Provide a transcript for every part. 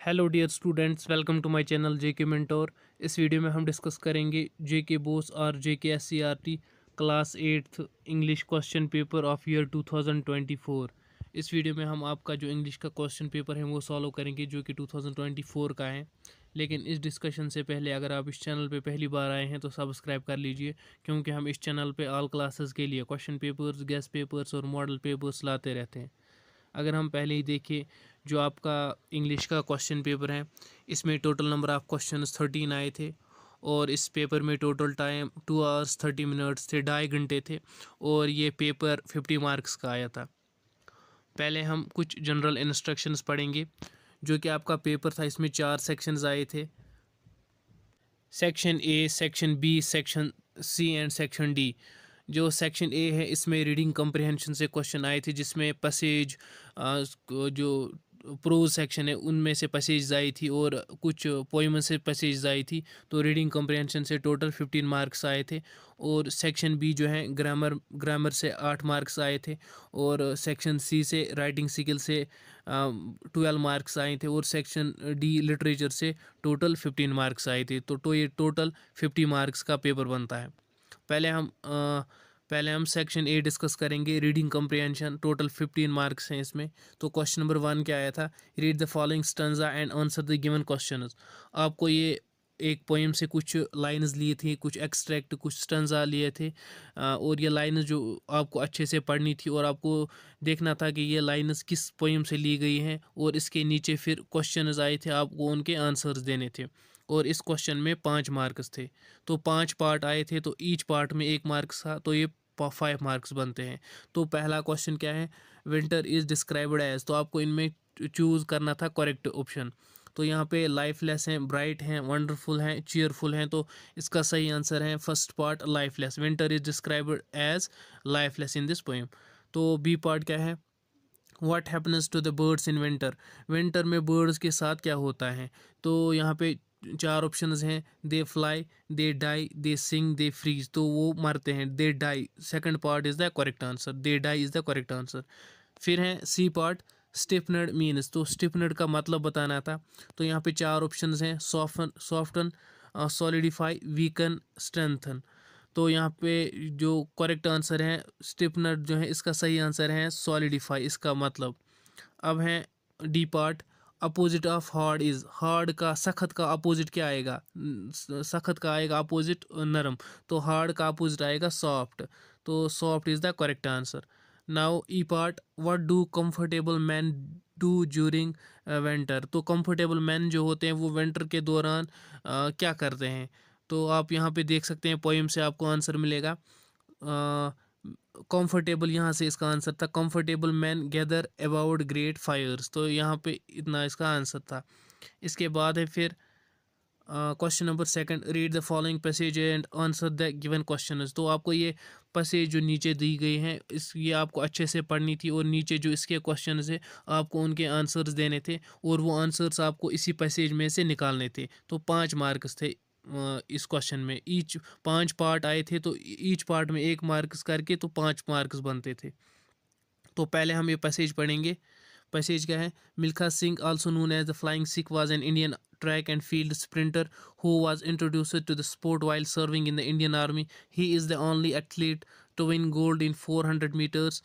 Hello dear students, welcome to my channel JK mentor. इस video में हम discuss करेंगे जेके बोस और JK SCERT class 8th English question paper of year 2024। इस video में हम आपका जो इंग्लिश का क्वेश्चन पेपर है वो सॉल्व करेंगे जो कि 2024 का है। लेकिन इस डिस्कशन से पहले अगर आप इस चैनल पे पहली बार आए हैं तो सब्सक्राइब कर लीजिए, क्योंकि हम इस चैनल पे ऑल क्लासेस के लिए क्वेश्चन पेपर्स, गेस्ट पेपर्स और मॉडल पेपर्स लाते रहते हैं। अगर हम पहले ही देखें जो आपका इंग्लिश का क्वेश्चन पेपर है, इसमें टोटल नंबर ऑफ क्वेश्चंस 13 आए थे और इस पेपर में टोटल टाइम 2 आवर्स 30 मिनट्स थे, 2.5 घंटे थे और ये पेपर 50 मार्क्स का आया था। पहले हम कुछ जनरल इंस्ट्रक्शंस पढ़ेंगे। जो कि आपका पेपर था, इसमें 4 सेक्शंस आए थे, section A, section B, section C and section D. जो सेक्शन ए है इसमें रीडिंग कम्प्रिहेंशन से क्वेश्चन आए थे, जिसमें पैसेज जो प्रोज सेक्शन है उनमें से पैसेज आई थी और कुछ पोइम से पैसेज आई थी। तो रीडिंग कम्प्रिहेंशन से टोटल 15 मार्क्स आए थे। और सेक्शन बी जो है ग्रामर से 8 मार्क्स आए थे और सेक्शन सी से राइटिंग स्किल से 12 मार्क्स आए थे और सेक्शन डी लिटरेचर से टोटल 15 मार्क्स आए थे। तो ये टोटल 50 मार्क्स का पेपर बनता है। पहले हम सेक्शन ए डिस्कस करेंगे, रीडिंग कम्प्रिहेंशन। टोटल 15 मार्क्स हैं इसमें। तो क्वेश्चन नंबर 1 क्या आया था, read the following stanza and answer the given questions. आपको ये एक पोएम से कुछ लाइंस लिए थे, कुछ एक्सट्रैक्ट, कुछ स्टैंजा लिए थे और ये लाइंस जो आपको अच्छे से पढ़नी थी और आपको देखना था कि ये लाइंस किस पोएम से ली गई हैं और इसके नीचे फिर क्वेश्चंस आए थे, आपको उनके आंसर्स देने थे। और इस क्वेश्चन में 5 मार्क्स थे। तो 5 पार्ट आए थे, तो ईच पार्ट में 1 मार्क्स था, तो ये 5 मार्क्स बनते हैं। तो पहला क्वेश्चन क्या है, विंटर इज डिस्क्राइब्ड एज। तो आपको इनमें चूज करना था करेक्ट ऑप्शन। तो यहाँ पे लाइफलेस हैं, ब्राइट हैं, वंडरफुल हैं, चीयरफुल हैं। तो इसका सही आंसर है first part, lifeless. Winter is described as lifeless in this poem. तो बी पार्ट क्या है, what happens to the birds in winter. Winter में बर्ड्स के साथ क्या होता है। तो यहाँ पे 4 ऑप्शंस हैं, they fly, they die, they sing, they freeze. तो वो मरते हैं, they die. Second part is the correct answer, they die is the correct answer. फिर है सी पार्ट, स्टिफनड मीन्स। तो स्टिफनड का मतलब बताना था। तो यहाँ पे 4 ऑप्शंस हैं, सॉफ्टन, सॉलिडिफाई, वीकन, स्ट्रेंथन। तो यहाँ पे जो करेक्ट आंसर है स्टिफनर जो है, इसका सही आंसर है सॉलिडिफाई, इसका मतलब। अब है D part, opposite of hard is. Hard का, सख्त का अपोजिट क्या आएगा, सख्त का आएगा अपोजिट नरम। तो हार्ड का अपोजिट आएगा सॉफ्ट। तो soft is the correct answer. Now E part, what do comfortable man do during winter. तो कंफर्टेबल मैन जो होते हैं वो विंटर के दौरान क्या करते हैं। तो आप यहाँ पे देख सकते हैं, पोएम से आपको आंसर मिलेगा। कंफर्टेबल यहाँ से इसका आंसर था, comfortable man gather about great fires. तो यहाँ पे इतना इसका आंसर था। इसके बाद है फिर question number 2, read the following passage and answer the given question. तो आपको ये पैसेज जो नीचे दी गई हैं ये आपको अच्छे से पढ़नी थी और नीचे जो इसके क्वेश्चन है आपको उनके आंसर्स देने थे और वो आंसर्स आपको इसी पैसेज में से निकालने थे। तो 5 मार्क्स थे इस क्वेश्चन में। ईच 5 पार्ट आए थे, तो ईच पार्ट में 1 मार्क्स करके तो 5 मार्क्स बनते थे। तो पहले हम ये पैसेज पढ़ेंगे। पैसेज क्या है, Milkha Singh also known as the flying Sikh was an Indian track and field sprinter who was introduced to the sport while serving in the Indian Army. He is the only athlete to win gold in 400 meters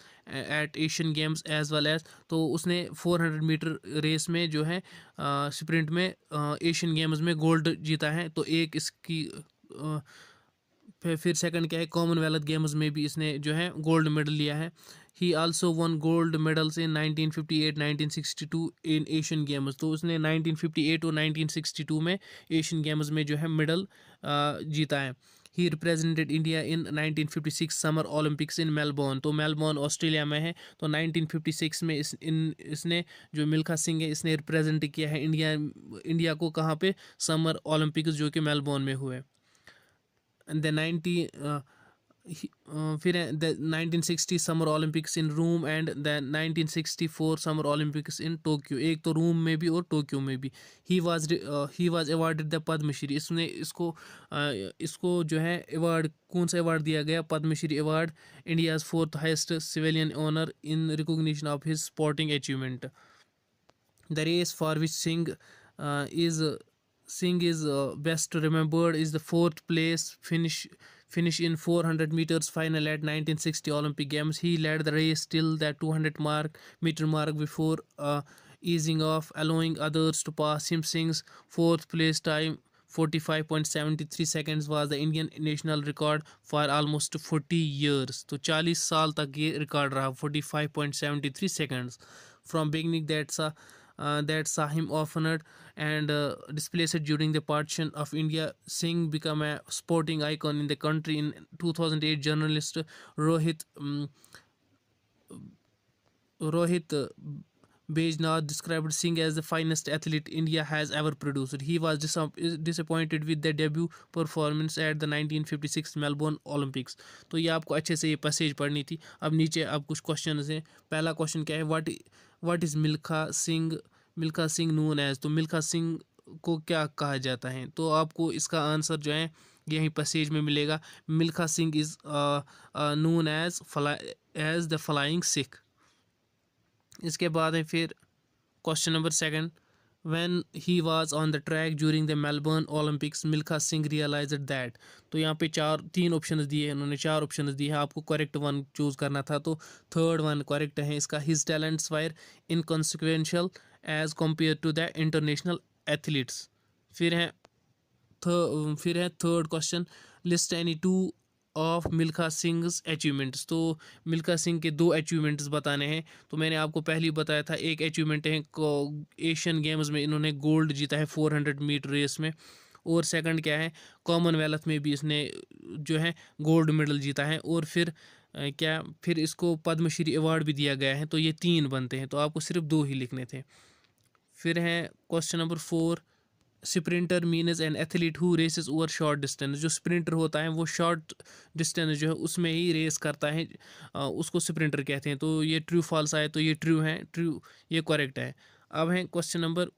at Asian Games as well as। तो उसने 400 metre race में जो है sprint में Asian games में gold जीता है। तो एक इसकी फिर सेकंड क्या है, कॉमनवेल्थ गेम्स में भी इसने जो है गोल्ड मेडल लिया है। ही also one gold medals in 1958 1962 in Asian games. तो उसने 1958 और 1962 में एशियन गेम्स में जो है मेडल जीता है। He represented India in 1956 summer Olympics in Melbourne. तो मेलबोर्न ऑस्ट्रेलिया में है। तो 1956 में इसने जो मिल्खा सिंह है इसने रिप्रेजेंट किया है इंडिया को, कहाँ पे, समर ओलंपिक्स जो कि मेलबोर्न में हुए। and the 90 फिर the 1960 summer Olympics in Rome and the 1964 summer Olympics in Tokyo. एक तो रोम में भी और टोक्यो में भी। He was awarded the Padmashri. इसने इसको जो है अवार्ड, कौन सा अवार्ड दिया गया, Padmashri award, India's 4th highest civilian honour in recognition of his sporting achievement. The race for which Singh is Singh is best remembered is the fourth place finish in 400 meters final at 1960 Olympic Games. He led the race till the 200 meter mark before easing off, allowing others to pass him. Singh's fourth place time 45.73 seconds was the Indian national record for almost 40 years. तो 40 साल तक ये record रहा 45.73 seconds. From beginning that saw him often and displaced during the partition of India. Singh became a sporting icon in the country. In 2008, journalist Rohit Bejnath described Singh as the finest athlete India has ever produced. He was disappointed with the debut performance at the 1956 Melbourne Olympics. तो ये आपको अच्छे से ये passage पढ़नी थी. अब नीचे अब कुछ क्वेश्चन हैं. पहला क्वेश्चन क्या है, what is Milkha Singh known as. तो मिल्खा सिंह को क्या कहा जाता है, तो आपको इसका आंसर जो है यहीं पैसेज में मिलेगा. Milkha Singh is known as the flying Sikh. इसके बाद है फिर question number second. When he was on the track during the Melbourne Olympics Milkha Singh realised that. तो यहाँ पे तीन ऑप्शंस दिए हैं इन्होंने, चार ऑप्शंस दिए हैं, आपको करेक्ट वन चूज करना था. तो थर्ड वन करेक्ट है इसका. His talents were inconsequential as compare to the international athletes. फिर है third question. List any two of Milkha Singh's achievements. तो मिल्खा सिंह के दो अचीवमेंट्स बताने हैं. तो मैंने आपको पहले ही बताया था, एक अचीवमेंट है एशियन गेम्स में इन्होंने गोल्ड जीता है 400 मीटर रेस में, और सेकंड क्या है, कॉमनवेल्थ में भी इसने जो है गोल्ड मेडल जीता है, और फिर इसको पद्मश्री अवार्ड भी दिया गया है. तो ये तीन बनते हैं, तो आपको सिर्फ दो ही लिखने थे. फिर है question number 4. Sprinter means an athlete who races over short distance. जो स्प्रिंटर होता है वो शॉर्ट डिस्टेंस जो है उसमें ही रेस करता है, उसको स्प्रिंटर कहते हैं. तो ये ट्रू फॉल्स आए, तो ये ट्रू है, ट्रू ये करेक्ट है. अब है question number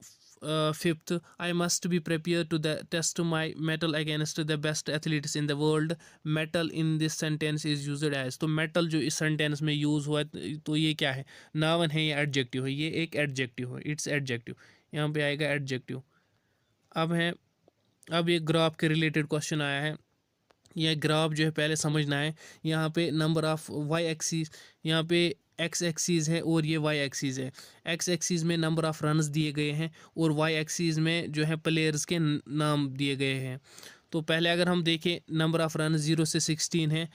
5. I must be prepare to the test my metal against the best athletes in the world. Metal in this sentence is used as. तो मेटल जो इस सेंटेंस में यूज़ हुआ है तो ये क्या है, नाउन है या एडजेक्टिव है. ये एक एडजेक्टिव है, इट्स एडजेक्टिव, यहाँ पे आएगा एडजेक्टिव. अब ये ग्राफ के रिलेटेड क्वेश्चन आया है. यह ग्राफ जो है पहले समझना है. यहाँ पे नंबर ऑफ वाई एक्सीज, यहाँ पे एक्स एक्सीज है और ये वाई एक्सीज है. एक्स एक्सीज में नंबर ऑफ रन्स दिए गए हैं और वाई एक्सीज में जो है प्लेयर्स के नाम दिए गए हैं. तो पहले अगर हम देखें नंबर ऑफ रन 0 से 16 है.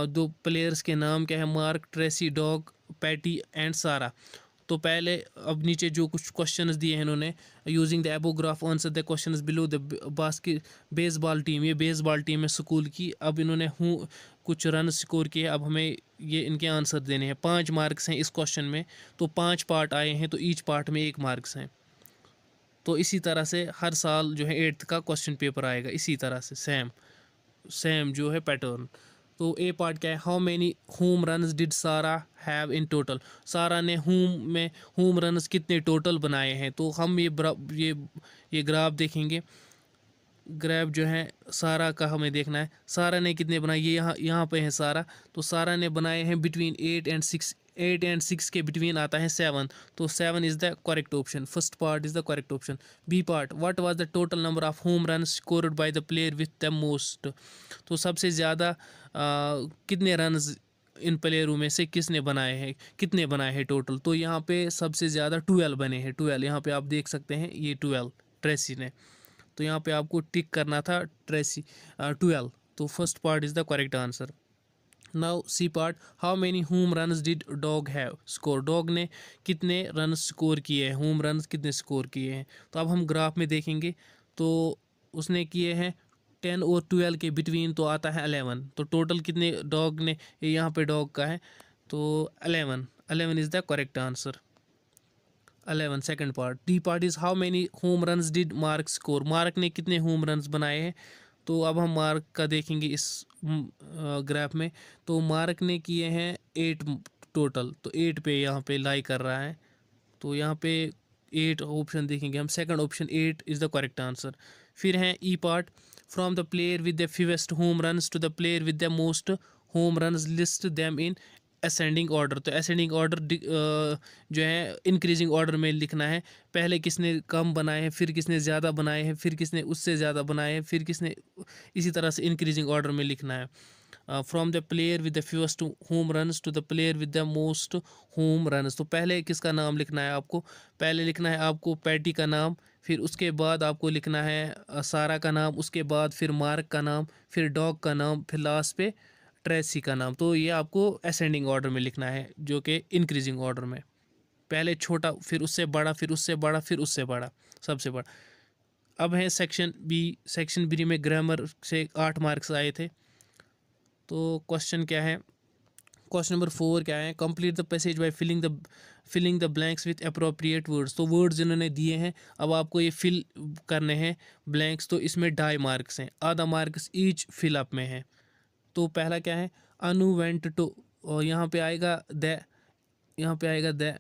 दो प्लेयर्स के नाम क्या है, Mark, Tracy, Doug, Patty and Sara. तो पहले अब नीचे जो कुछ क्वेश्चंस दिए हैं इन्होंने, using the above graph answer the questions below the basket. Baseball team, ये बेसबॉल टीम है स्कूल की. अब इन्होंने कुछ रन स्कोर किए. अब हमें ये इनके आंसर देने हैं. 5 मार्क्स हैं इस क्वेश्चन में, तो 5 पार्ट आए हैं, तो ईच पार्ट में 1 मार्क्स हैं. तो इसी तरह से हर साल जो है 8th का क्वेश्चन पेपर आएगा इसी तरह से सेम जो है पैटर्न. तो ए पार्ट क्या है, how many home runs did सारा हैव इन टोटल. सारा ने होम रन्स कितने टोटल बनाए हैं. तो हम ये ग्राफ देखेंगे. ग्राफ जो है सारा का हमें देखना है, सारा ने कितने बनाए. ये यहाँ पे है सारा. तो सारा ने बनाए हैं बिटवीन 8 एंड 6 के बिटवीन आता है 7. तो 7 is the correct option. First part is the correct option. B part, what was the total number of home run scored by the player with the most. तो सबसे ज़्यादा कितने रन्स इन प्लेयरों में से कितने बनाए हैं टोटल. तो यहाँ पे सबसे ज़्यादा 12 बने हैं. 12 यहाँ पे आप देख सकते हैं, ये 12 ट्रेसी ने. तो यहाँ पे आपको टिक करना था ट्रेसी 12. तो first part is the correct answer. Now C part, how many home runs did Doug have score. Doug ने कितने रन स्कोर किए हैं, होम रन्स कितने स्कोर किए हैं. तो अब हम ग्राफ में देखेंगे, तो उसने किए हैं 10 और 12 के बिटवीन, तो आता है 11. तो टोटल कितने डॉग ने, यहाँ पे डॉग का है, तो 11 is the correct answer. 11 second part. D part is how many home runs did mark score. Mark ने कितने होम रन्स बनाए हैं. तो अब हम मार्क का देखेंगे इस ग्राफ में. तो मार्क ने किए हैं 8 टोटल. तो 8 पे यहाँ पे लाई कर रहा है. तो यहाँ पे 8 ऑप्शन देखेंगे हम. Second option 8 is the correct answer. फिर है E part, from the player with the fewest home runs to the player with the most home runs list them in ascending order. तो असेंडिंग ऑर्डर जो है increasing order में लिखना है। पहले किसने कम बनाए हैं, फिर किसने ज़्यादा बनाए हैं, फिर किसने उससे ज़्यादा बनाए हैं, फिर किसने, इसी तरह से इंक्रीजिंग ऑर्डर में लिखना है। From the player with the fewest home runs to the player with the most home runs. तो पहले किसका नाम लिखना है आपको? पहले लिखना है आपको पैटी का नाम, फिर उसके बाद आपको लिखना है सारा का नाम, उसके बाद फिर मार्क का नाम, फिर डॉग का नाम, फिर लास्ट पे ट्रेसी का नाम। तो ये आपको असेंडिंग ऑर्डर में लिखना है, जो कि इंक्रीजिंग ऑर्डर में, पहले छोटा, फिर उससे बड़ा, फिर उससे बड़ा, फिर उससे बड़ा, सबसे बड़ा। अब है सेक्शन बी। सेक्शन बी में ग्रामर से 8 मार्क्स आए थे। तो क्वेश्चन क्या है? क्वेश्चन नंबर 4 क्या है? Complete the passage by filling the blanks with appropriate words. तो वर्ड्स इन्होंने दिए हैं, अब आपको ये फिल करने हैं ब्लैंक्स। तो इसमें 2.5 मार्क्स हैं, आधा मार्क्स ईच फिलअप में है। तो पहला क्या है? अनु वेंट टू, और यहाँ पे आएगा द, यहाँ पे आएगा the,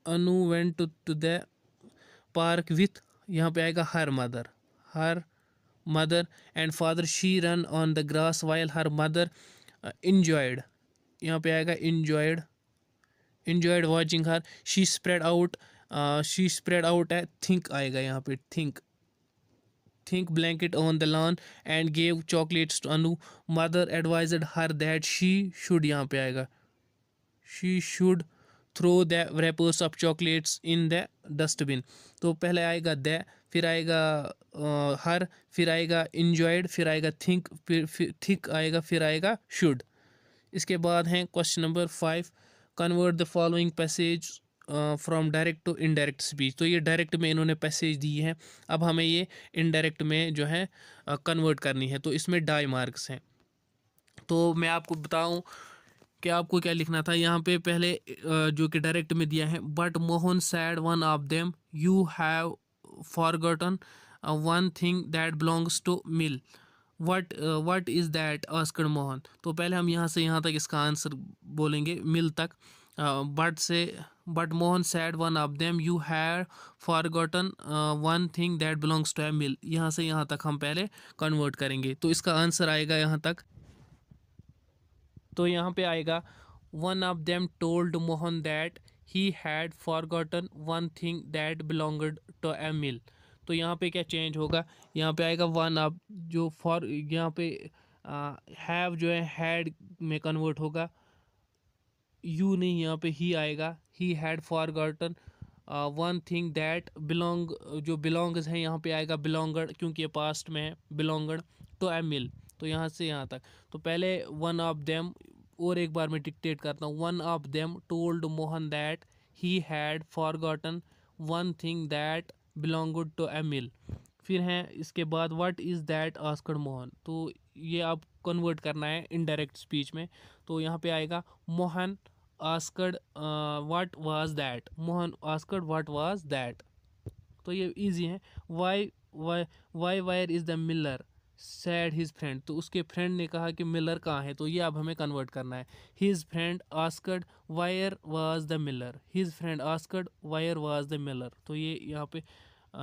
Anu went to the park with, यहाँ पे आएगा her mother and father. She run on the grass while her mother enjoyed, यहाँ पे आएगा enjoyed watching her। she spread out है, think आएगा यहाँ पे, think blanket on the lawn and gave chocolates to Anu। mother advised her that she should, यहाँ पे आएगा she should throw the wrappers of chocolates in the dustbin। तो पहले आएगा द, फिर आएगा हर, फिर आएगा enjoyed, फिर आएगा फिर think आएगा, फिर आएगा should। इसके बाद हैं question number 5, convert the following passage from direct to indirect speech. तो ये डायरेक्ट में इन्होंने पैसेज दी है, अब हमें ये इनडायरेक्ट में जो है कन्वर्ट करनी है। तो इसमें 2.5 मार्क्स हैं। तो मैं आपको बताऊं कि आपको क्या लिखना था। यहाँ पे पहले जो कि डायरेक्ट में दिया है, but Mohan said one of them, you have forgotten one thing that belongs to mill. What is that asked Mohan. तो पहले हम यहाँ से यहाँ तक इसका आंसर बोलेंगे, मिल तक। But Mohan said one of them, you have forgotten one thing that belongs to a mill. यहाँ से यहाँ तक हम पहले कन्वर्ट करेंगे। तो इसका आंसर आएगा यहाँ तक। तो यहाँ पे आएगा one of them told Mohan that he had forgotten one thing that belonged to a mill. तो यहाँ पे क्या चेंज होगा? यहाँ पे आएगा वन ऑफ, जो फॉर, यहाँ पे हैव जो है हैड में कन्वर्ट होगा, यू नहीं, यहाँ पे ही आएगा, ही had forgotten one thing that belong, जो बिलोंग्स है यहाँ पे आएगा बिलोंगड, क्योंकि ये पास्ट में है, बिलोंगड टू ए मिल। तो यहाँ से यहाँ तक। तो पहले वन ऑफ देम, और एक बार मैं डिक्टेट करता हूँ, one of them told Mohan that he had forgotten one thing that belonged to a mill. फिर हैं इसके बाद what is that asked Mohan. तो ये आप कन्वर्ट करना है इनडायरेक्ट स्पीच में। तो यहाँ पे आएगा Mohan asked what was that, Mohan asked what was that. तो ये इजी है। Why where is the miller said his friend. तो उसके फ्रेंड ने कहा कि मिलर कहाँ है। तो ये अब हमें कन्वर्ट करना है। His friend asked wire was the Miller, his friend asked wire was the Miller. तो ये यहाँ पे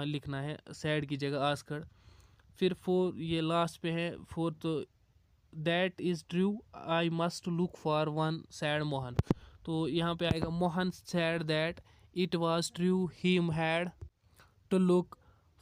लिखना है, सैड की जगह आस्क्ड। फिर 4, ये लास्ट पे है 4, तो that is true I must look for one said Mohan. तो यहाँ पे आएगा Mohan said that it was true he had to look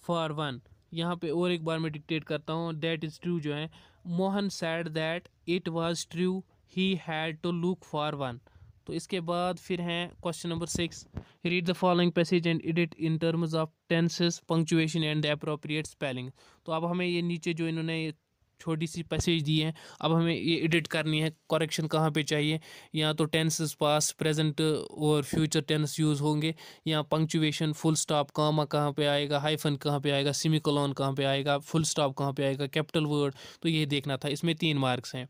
for one. यहाँ पे और एक बार मैं डिक्टेट करता हूँ, दैट इज़ ट्रू जो है, Mohan said that it was true he had to look for one. तो इसके बाद फिर हैं question number 6, read the following passage and edit in terms of tenses punctuation and the appropriate spelling. तो अब हमें ये नीचे जो इन्होंने छोटी सी पैसेज दी है, अब हमें ये एडिट करनी है, करेक्शन कहाँ पे चाहिए। या तो टेंसेस पास्ट प्रेजेंट और फ्यूचर टेंस यूज़ होंगे, या पंक्चुएशन, फुल स्टॉप, कामा कहाँ पे आएगा, हाइफन कहाँ पे आएगा, सेमीकोलन कहाँ पे आएगा, फुल स्टॉप कहाँ पे आएगा, कैपिटल वर्ड। तो ये देखना था। इसमें 3 मार्क्स हैं।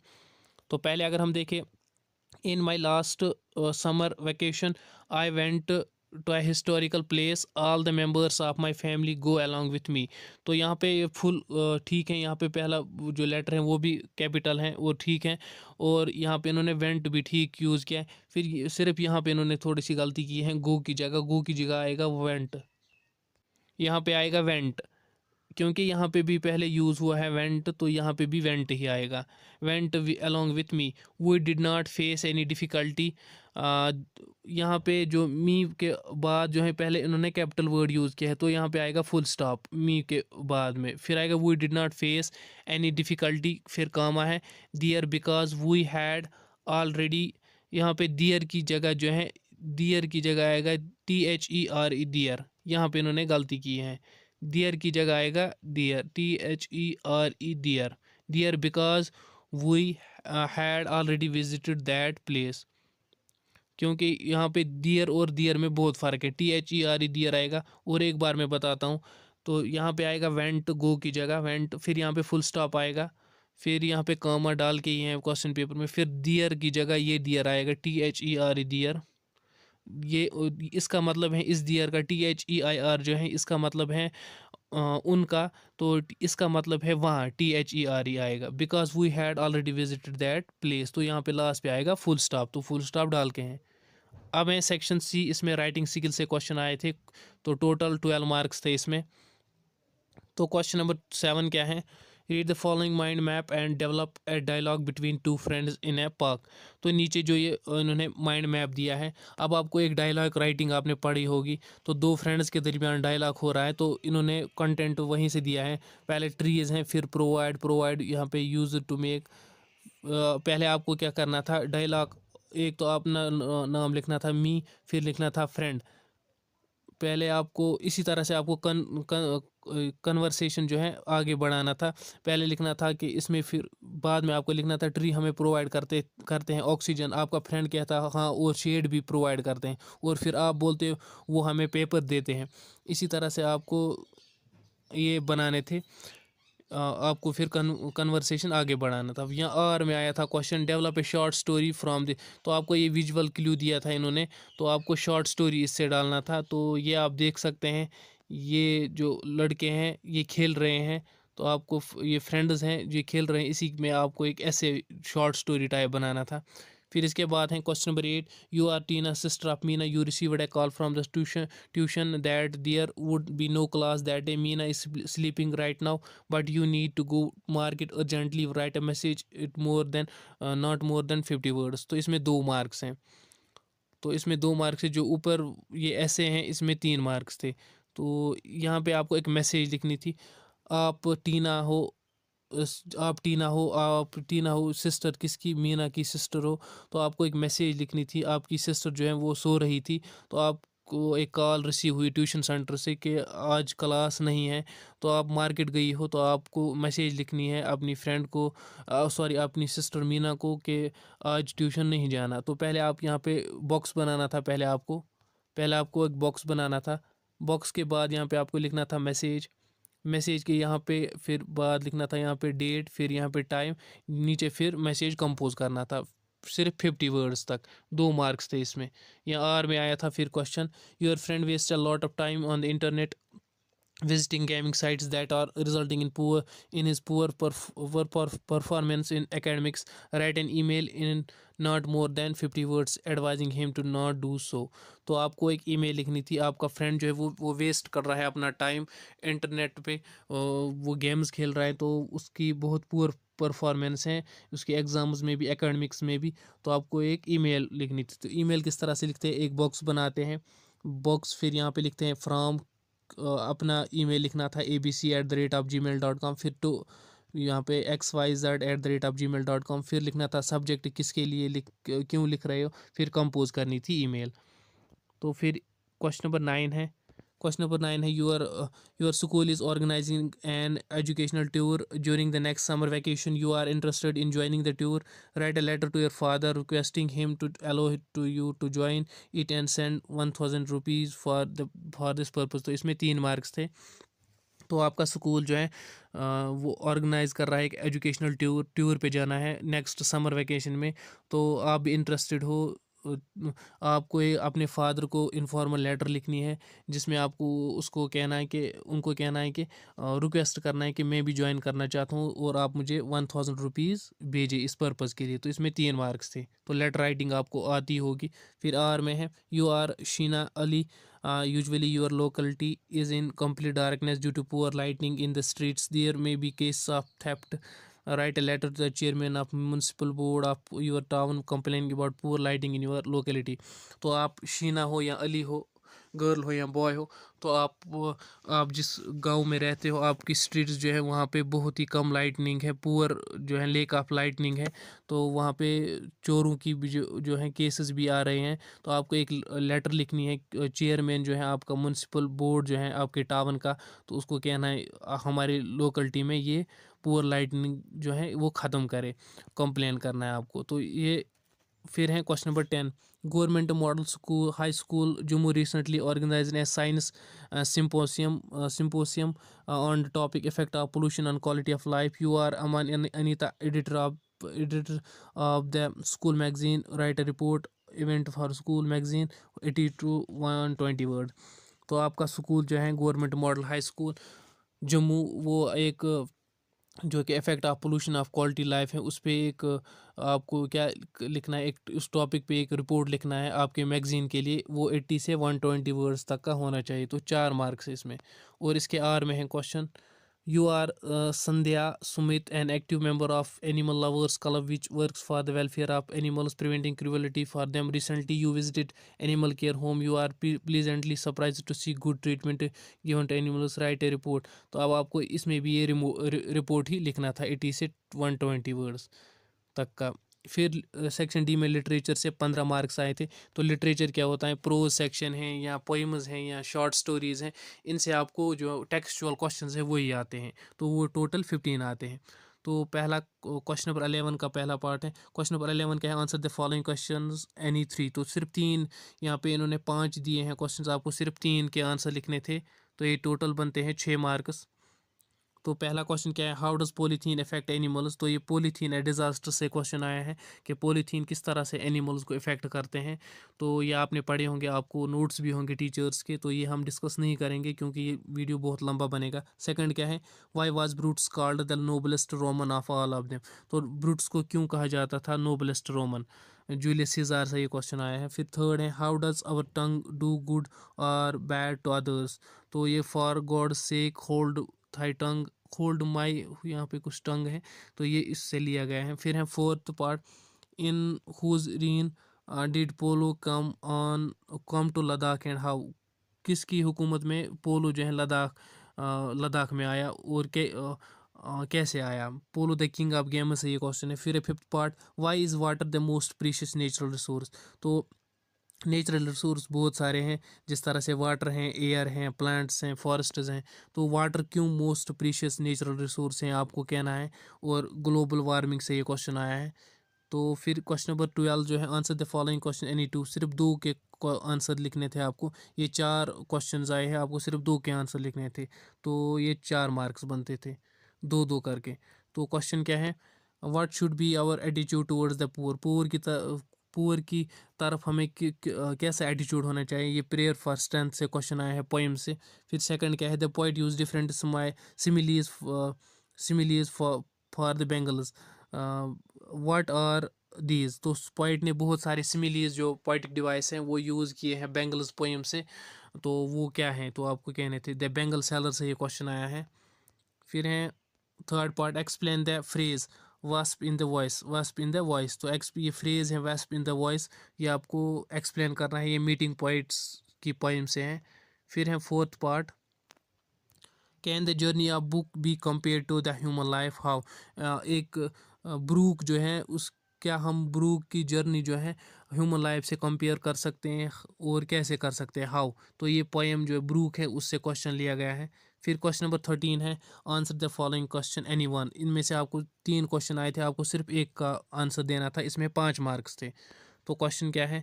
तो पहले अगर हम देखें, in my last summer vacation I went to a historical place, all the members of my family go along with me। तो यहाँ पे फुल ठीक है, यहाँ पे पहला जो लेटर है वो भी कैपिटल है, वो ठीक है। और यहाँ पे इन्होंने वेंट भी ठीक यूज़ किया है। फिर सिर्फ यहाँ पे इन्होंने थोड़ी सी गलती की है, गो की जगह आएगा वेंट, यहाँ पे आएगा वेंट, क्योंकि यहाँ पे भी पहले यूज़ हुआ है वेंट, तो यहाँ पे भी वेंट ही आएगा। Went along with me, we did not face any difficulty. यहाँ पे जो मी के बाद जो है पहले इन्होंने कैपिटल वर्ड यूज़ किया है, तो यहाँ पे आएगा फुल स्टॉप मी के बाद में, फिर आएगा we did not face any difficulty, फिर कामा है there because we had already. यहाँ पे दियर की जगह जो है, दियर की जगह आएगा THERE दियर, यहाँ पे इन्होंने गलती की है। दियर की जगह आएगा there THERE there, there because we had already visited that place. क्योंकि यहाँ पे दियर और दियर में बहुत फ़र्क है। THERE दियर आएगा, और एक बार मैं बताता हूँ। तो यहाँ पे आएगा वेंट गो की जगह वेंट, फिर यहाँ पे फुल स्टॉप आएगा, फिर यहाँ पे कामा डाल के ही है क्वेश्चन पेपर में, फिर दियर की जगह ये दियर आएगा THERE दियर। ये इसका मतलब है इस दियर का THEIR जो है इसका मतलब है उनका, तो इसका मतलब है वहाँ THERE आएगा। Because we had already visited that place, तो यहाँ पे लास्ट पे आएगा फुल स्टॉप, तो फुल स्टॉप डाल के हैं। अब है सेक्शन C, इसमें राइटिंग स्किल से क्वेश्चन आए थे, तो टोटल 12 मार्क्स थे इसमें। तो क्वेश्चन नंबर 7 क्या है, read the following mind map and develop a dialogue between two friends in a park. तो नीचे जो ये इन्होंने माइंड मैप दिया है, अब आपको एक डायलॉग राइटिंग आपने पढ़ी होगी, तो दो फ्रेंड्स के दरमियान डायलॉग हो रहा है, तो इन्होंने कंटेंट वहीं से दिया है। पहले ट्रीज हैं, फिर प्रोवाइड यहाँ पे यूज टू मेक। पहले आपको क्या करना था, डायलॉग एक तो अपना नाम लिखना था मी, फिर लिखना था फ्रेंड। पहले आपको इसी तरह से आपको कन्वर्सेशन जो है आगे बढ़ाना था। पहले लिखना था कि इसमें, फिर बाद में आपको लिखना था ट्री हमें प्रोवाइड करते करते हैं ऑक्सीजन, आपका फ्रेंड कहता है हाँ और शेड भी प्रोवाइड करते हैं, और फिर आप बोलते हो वो हमें पेपर देते हैं। इसी तरह से आपको ये बनाने थे। आपको फिर कन्वर्सेशन आगे बढ़ाना था। यहाँ आर में आया था question, develop a short story from the. तो आपको ये विजुअल क्लू दिया था इन्होंने, तो आपको शॉर्ट स्टोरी इससे डालना था। तो ये आप देख सकते हैं, ये जो लड़के हैं ये खेल रहे हैं, तो आपको ये फ्रेंड्स हैं ये खेल रहे हैं, इसी में आपको एक ऐसे शॉर्ट स्टोरी टाइप बनाना था। फिर इसके बाद है question number 8, you are Tina sister of Meena, you received a call from the tuition that there would be no class that day, Meena is sleeping right now but you need to go market urgently, write a message it more than not more than 50 words। तो इसमें 2 marks हैं, तो इसमें 2 marks है, जो ऊपर ये ऐसे हैं इसमें 3 मार्क्स थे। तो यहाँ पे आपको एक मैसेज लिखनी थी, आप टीना हो, आप टीना हो सिस्टर किसकी, मीना की सिस्टर हो। तो आपको एक मैसेज लिखनी थी, आपकी सिस्टर जो है वो सो रही थी, तो आपको एक कॉल रिसीव हुई ट्यूशन सेंटर से कि आज क्लास नहीं है, तो आप मार्केट गई हो, तो आपको मैसेज लिखनी है अपनी फ्रेंड को, सॉरी अपनी सिस्टर मीना को, कि आज ट्यूशन नहीं जाना। तो पहले आप यहाँ पे बॉक्स बनाना था, पहले आपको एक बॉक्स बनाना था। बॉक्स के बाद यहाँ पे आपको लिखना था मैसेज, मैसेज के यहाँ पे फिर बाद लिखना था यहाँ पे डेट, फिर यहाँ पे टाइम, नीचे फिर मैसेज कंपोज करना था, सिर्फ 50 वर्ड्स तक। 2 मार्क्स थे इसमें। यहाँ आर में आया था फिर question, your friend waste a lot of time on the internet visiting gaming sites that are resulting in his performance in academics, write an email in not more than 50 words advising him to not do so। तो आपको एक email लिखनी थी, आपका friend जो है वो waste कर रहा है अपना टाइम इंटरनेट पे, वो गेम्स खेल रहा है, तो उसकी बहुत पुअर परफॉर्मेंस है उसके एग्ज़ाम्स में भी एकेडमिक्स में भी। तो आपको एक ईमेल लिखनी थी। तो ईमेल किस तरह से लिखते हैं, एक बॉक्स बनाते हैं, बॉक्स फिर यहाँ पे लिखते हैं फ्रॉम, अपना ईमेल लिखना था abc@gmail.com, फिर टू यहाँ पे xyz@gmail.com, फिर लिखना था सब्जेक्ट किसके लिए क्यों लिख रहे हो, फिर कंपोज करनी थी ईमेल। तो फिर क्वेश्चन नंबर 9 है, your school is organising an educational tour during the next summer vacation, you are interested in joining the tour, write a letter to your father requesting him to allow to you to join it and send 1000 rupees for this purpose. तो इसमें 3 marks थे। तो आपका school जो है वो organise कर रहा है एक एजुकेशनल टूर पे जाना है नेक्स्ट समर वैकेशन में, तो आप भी इंटरेस्टेड हो। आपको अपने फादर को इनफॉर्मल लेटर लिखनी है, जिसमें आपको उसको कहना है कि उनको कहना है कि रिक्वेस्ट करना है कि मैं भी ज्वाइन करना चाहता हूँ, और आप मुझे 1000 रुपीज़ भेजें इस पर्पज़ के लिए। तो इसमें 3 मार्क्स थे। तो लेटर राइटिंग आपको आती होगी। फिर आर में है, you are Sheena Ali usually your locality is in complete darkness due to poor lighting in the streets. There may be cases of theft. Write a letter to the chairman of municipal board of your town complaining about poor lighting in your locality. तो आप शीना हो या अली हो, girl हो या boy हो, तो आप जिस गांव में रहते हो आपकी स्ट्रीट्स जो है वहाँ पे बहुत ही कम लाइटनिंग है, पुअर जो है लेक ऑफ लाइटनिंग है, तो वहाँ पे चोरों की भी जो है केसेस भी आ रहे हैं। तो आपको एक लेटर लिखनी है, चेयरमैन जो है आपका म्यूनसिपल बोर्ड जो है आपके टाउन का, तो उसको कहना है हमारी लोकलिटी में ये पुअर लाइटनिंग जो है वो ख़त्म करे, कंप्लेन करना है आपको। तो ये फिर है question number 10। Government model school high school Jammu recently organised a science symposium on the topic effect of pollution on quality of life. You are Aman Anita editor of the school magazine, write a report event for school magazine 80 to 120 word. तो आपका school जो है government model high school Jammu, वो एक जो कि effect of pollution of quality life है उस पर एक आपको क्या लिखना है, एक उस टॉपिक पे एक रिपोर्ट लिखना है आपके मैगजीन के लिए। वो 80 से 120 वर्ड्स तक का होना चाहिए। तो 4 मार्क्स है इसमें। और इसके आर में है question, you are Sandhya Sumit an active member of animal lovers club which works for the welfare of animals preventing cruelty for them. Recently you visited animal care home, you are pleasantly surprise to see good treatment given to animals, write a report. तो अब आपको इसमें भी ये report ही लिखना था 80 से 120 words तक का। फिर सेक्शन डी में लिटरेचर से 15 मार्क्स आए थे। तो लिटरेचर क्या होता है, प्रोज सेक्शन है या पोइम्स हैं या शॉर्ट स्टोरीज़ हैं, इनसे आपको जो टेक्सचुअल क्वेश्चंस हैं वही आते हैं। तो वो टोटल 15 आते हैं। तो पहला क्वेश्चन नंबर 11 का पहला पार्ट है। क्वेश्चन नंबर 11 क्या है, answer the following questions any 3। तो सिर्फ 3 यहाँ पे इन्होंने 5 दिए हैं क्वेश्चंस, आपको सिर्फ 3 के आंसर लिखने थे। तो ये टोटल बनते हैं 6 मार्क्स। तो पहला क्वेश्चन क्या है, how does polythene effect animals. तो ये पॉलीथीन है डिजास्टर से क्वेश्चन आया है कि पॉलीथीन किस तरह से एनिमल्स को इफेक्ट करते हैं। तो ये आपने पढ़े होंगे, आपको नोट्स भी होंगे टीचर्स के, तो ये हम डिस्कस नहीं करेंगे क्योंकि ये वीडियो बहुत लंबा बनेगा। सेकंड क्या है, why was Brutus called the noblest Roman of all of them. तो ब्रूट्स को क्यों कहा जाता था नोबलेस्ट रोमन, जूलियस सीजार से ये क्वेश्चन आया है। फिर थर्ड है, how does our tongue do good और बैड टू अदर्स। तो ये for God sake hold thy tongue, hold my, यहाँ पे कुछ टंग है तो ये इससे लिया गया है। फिर है fourth part, in whose reign did polo come to Ladakh and how. किसकी हुकूमत में पोलो जो है लद्दाख में आया और कैसे आया। Polo the king of games है ये क्वेश्चन है। फिर fifth part, why is water the most precious natural resource. तो नेचुरल रिसोर्स बहुत सारे हैं, जिस तरह से वाटर हैं, एयर हैं, प्लांट्स हैं, फॉरेस्ट्स हैं। तो वाटर क्यों मोस्ट प्रीशियस नेचुरल रिसोर्स हैं आपको कहना है। और ग्लोबल वार्मिंग से ये क्वेश्चन आया है। तो फिर क्वेश्चन नंबर 12 जो है, answer the following question any 2। सिर्फ 2 के आंसर लिखने थे आपको। ये 4 क्वेश्चन आए हैं, आपको सिर्फ 2 के आंसर लिखने थे। तो ये 4 मार्क्स बनते थे 2-2 करके। तो क्वेश्चन क्या है, what should be our attitude towards the poor. Poor की तरफ हमें कैसा एटीट्यूड होना चाहिए। ये प्रेयर फॉर स्ट्रेंथ से क्वेश्चन आया है पोइम से। फिर सेकंड क्या है, the poet use different similes for the bangles, what are these. तो पोइट ने बहुत सारे सिमिलीज जो पोइटिक डिवाइस हैं वो यूज़ किए हैं बेंगल्स पोइम से। तो वो क्या है, तो आपको कहने थे द बेंगल सेलर से ये क्वेश्चन आया है। फिर है third part, explain the phrase wasp in the voice. Wasp in the voice, तो ये फ्रेज है वास्प इन द वॉइस, ये आपको एक्सप्लेन करना है। ये मीटिंग पॉइंट्स की पोइम से है। फिर है fourth part, can the journey of book be compare to the human life how. एक ब्रूक जो है उस, क्या हम ब्रूक की जर्नी जो है ह्यूमन लाइफ से कंपेयर कर सकते हैं और कैसे कर सकते हैं, हाउ। तो ये पोएम जो है ब्रूक है उससे क्वेश्चन लिया गया है। फिर क्वेश्चन नंबर 13 है, answer the following question any one. इनमें से आपको 3 क्वेश्चन आए थे, आपको सिर्फ एक का आंसर देना था, इसमें 5 मार्क्स थे। तो क्वेश्चन क्या है,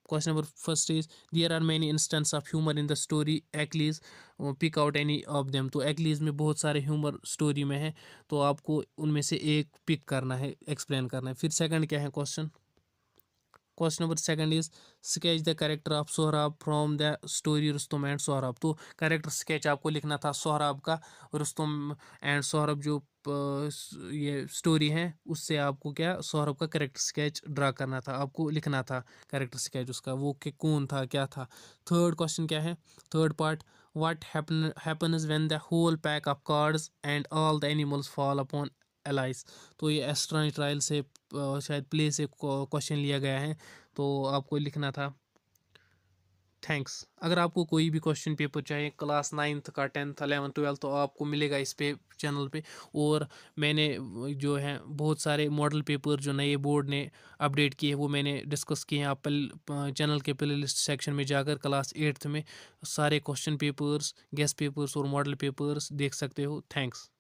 question number first is, there are many instance of humour in the story Achilles, pick out any of them. तो एक्लीज में बहुत सारे ह्यूमर स्टोरी में है, तो आपको उनमें से एक पिक करना है, एक्सप्लेन करना है। फिर सेकंड क्या है question, question number second is sketch the character of Sohrab from the story Rustam and Sohrab. तो कैरेक्टर स्केच आपको लिखना था सोहराब का, रुस्तम एंड सोहराब जो ये स्टोरी है उससे आपको क्या सोहराब का कैरेक्टर स्केच ड्रा करना था, आपको लिखना था कैरेक्टर स्केच उसका, वो कि कौन था क्या था। थर्ड क्वेश्चन क्या है, third part, what happens when the whole pack of cards and all the animals fall upon Alice. तो ये एस्ट्रॉन ट्रायल से शायद प्ले से क्वेश्चन लिया गया है, तो आपको लिखना था। थैंक्स। अगर आपको कोई भी क्वेश्चन पेपर चाहिए क्लास 9th का 10th 11th 12th तो आपको मिलेगा इस पे चैनल पे। और मैंने जो है बहुत सारे मॉडल पेपर जो नए बोर्ड ने अपडेट किए वो मैंने डिस्कस किए हैं। आप चैनल के प्ले लिस्ट सेक्शन में जाकर क्लास 8th में सारे क्वेश्चन पेपर्स, गेस्ट पेपर्स और मॉडल पेपर्स देख सकते हो। थैंक्स।